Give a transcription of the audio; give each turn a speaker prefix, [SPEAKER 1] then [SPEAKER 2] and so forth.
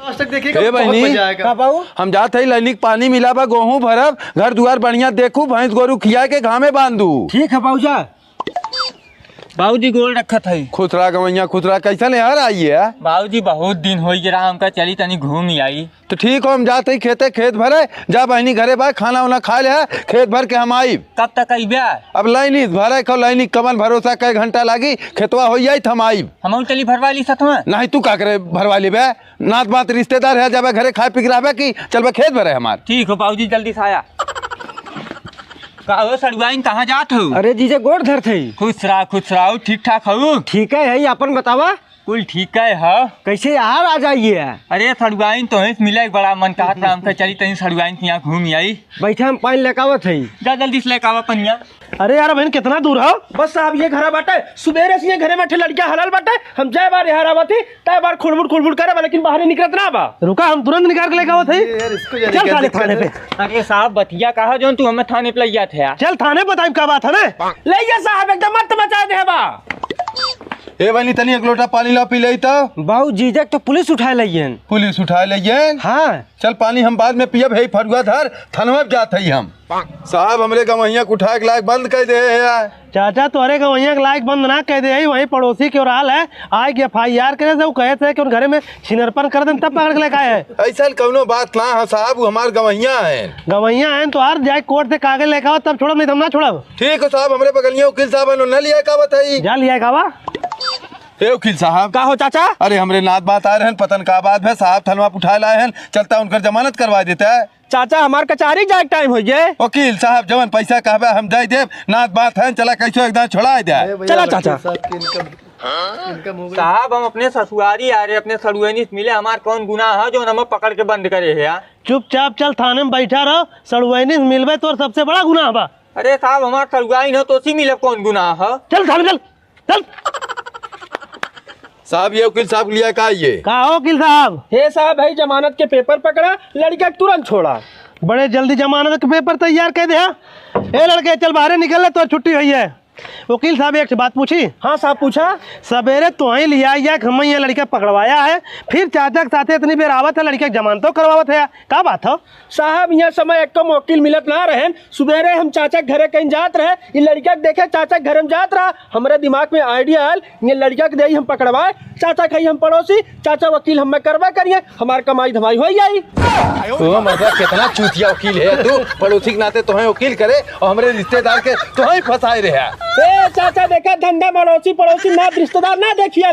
[SPEAKER 1] देखिए बहनी हम जाते ही लैनिक पानी मिला बा गेहूं भरब घर दुआर बढ़िया देखू भैंस गोरू खिया के घामे बांधू।
[SPEAKER 2] ठीक है बाबूजा। बाबूजी गोल रखत है।
[SPEAKER 1] खुसरा गवैया खुसरा कैसन यार आई है।
[SPEAKER 2] बाबूजी बहुत दिन हो गया हमका चली तनी घूम आई।
[SPEAKER 1] तो ठीक हो हम जाते ही खेते खेत भरे जा बहनी घरे बा खाना वाना खा ले खेत भर के हम आई।
[SPEAKER 2] कब तक आई ब्या?
[SPEAKER 1] अब लाइनी भरे को लाइनी कमन भरोसा कई घंटा लागी खेतवा हो जाई हम आई।
[SPEAKER 2] हम चली भरवा ली सतवा
[SPEAKER 1] नहीं तू का करे भरवा ली बे नात बात रिश्तेदार है जब घरे खाए पी रहा कि चल खेत भरे हमार।
[SPEAKER 2] ठीक हो बाबूजी जल्दी से आया। का सड़ुआइन कहाँ जात हो?
[SPEAKER 3] अरे जीजे गोड़ धर थे।
[SPEAKER 2] खुश रहो ठीक ठाक हो?
[SPEAKER 3] ठीक है अपन बतावा।
[SPEAKER 2] कुल ठीक है
[SPEAKER 3] कैसे यार आ जाइए।
[SPEAKER 2] अरे सड़ुआइन तो मिला बड़ा मन कहत राम का चली तनी सड़ुआइन यहाँ घूम आई।
[SPEAKER 3] बैठे हम पानी लेकावत है।
[SPEAKER 2] जा जल्दी से लेकावा पनिया।
[SPEAKER 3] अरे यार बहन कितना दूर हो? बस साहब ये घर बाटे सुबेरे से घरे में लड़कियां हलाल बाटे हम जय बार यहाँ आवती तय बार खुड़बुड़ करे लेकिन बाहर निकलत ना बा। रुका हम तुरंत निकाल के लेकावत है। चल थाने पे।
[SPEAKER 2] अरे साहब बतिया कहा जो तू हमें थाने पे ले गया थे।
[SPEAKER 3] चल थाने बताई क्या बात है ना। ले साहब एकदम मत मचा दे बा।
[SPEAKER 1] ए बनी तनी एक लोटा पानी ला पी ले तो।
[SPEAKER 3] बाबू जीजक तो पुलिस उठाए लइयन।
[SPEAKER 1] पुलिस उठाए लइयन?
[SPEAKER 3] हाँ
[SPEAKER 1] चल पानी हम बाद में पियब है फरुआ धर थनवा जात है हम। साहब हमरे गवैया उठाए के लायक बंद कर दे है।
[SPEAKER 3] चाचा तोरे गवैया के लायक बंद ना कह दे वही पड़ोसी के हाल है आए कि FIR करे से कहे थे कि उन घरे में छिनरपन कर दे तब पकड़ के लेके आए है।
[SPEAKER 1] ऐसा कौनो बात ना है साहब वो हमार गवैया है।
[SPEAKER 3] गवैया है तो यार जाए कोर्ट से कागज लेके आओ तब छोड़ो नहीं तुम ना छोड़ो। ठीक
[SPEAKER 1] है साहब हमरे बगलिया वकील साहब न लिया का बताई
[SPEAKER 3] जा लिया कावा।
[SPEAKER 1] वकील साहब
[SPEAKER 3] का हो चाचा?
[SPEAKER 1] अरे हमरे नात बात आ रहे हैं पतन का बात है साहब थनवा उठा लाए हैं चलता उनकर जमानत करवा देता है।
[SPEAKER 3] चाचा हमार कचहरी जाए टाइम हो गए।
[SPEAKER 1] वकील साहब जवन पैसा कहबे हम दे देब नात बात है चला कैसे एकदम छोड़ा दे।
[SPEAKER 3] चला चाचा।
[SPEAKER 2] साहब हम अपने ससुरारी आ रहे अपने सड़ुआनी मिले हमार कौन गुनाह है जो हम पकड़ के बंद करे है।
[SPEAKER 3] चुपचाप चल थाने में बैठा रहो सड़ुआनी मिलवे तो सबसे बड़ा गुनाह बा।
[SPEAKER 2] अरे साहब हमार सड़ुआइन है तो उसी मिले कौन गुनाह है।
[SPEAKER 3] चल थाने चल चल।
[SPEAKER 1] साहब ये वकील साहब लिया का ये
[SPEAKER 3] का हो वकील साहब?
[SPEAKER 4] हे साहब भाई जमानत के पेपर पकड़ा लड़का तुरंत छोड़ा।
[SPEAKER 3] बड़े जल्दी जमानत के पेपर तैयार कर दे। ए लड़के चल बाहर निकल तो छुट्टी हुई है। वकील साहब एक बात पूछी?
[SPEAKER 4] हाँ साहब पूछा।
[SPEAKER 3] सवेरे तो ही लिया या हम ये लड़का पकड़वाया है फिर चाचा के साथ इतनी बेर आवत है लड़के जमानत तो करवावत है का बात हो?
[SPEAKER 4] साहब यहाँ समय एक तो वकील मिलत ना रहे सुबेरे हम चाचा के घरे कहीं जात रहे ये लड़का देखे चाचा के घर में जात रहा हमारे दिमाग में आइडिया आयल ये लड़का के दे हम पकड़वाए चाचा कही हम पड़ोसी चाचा वकील हम करवा करिए हमारे कमाई धमाई हो जाई।
[SPEAKER 1] तो मतलब कितना चूतिया वकील है तू पड़ोसी के नाते तो वकील करे और हमारे रिश्तेदार के तो फंसाए रहे।
[SPEAKER 4] चाचा देखा धंधा पड़ोसी ना रिश्तेदार ना देखिए।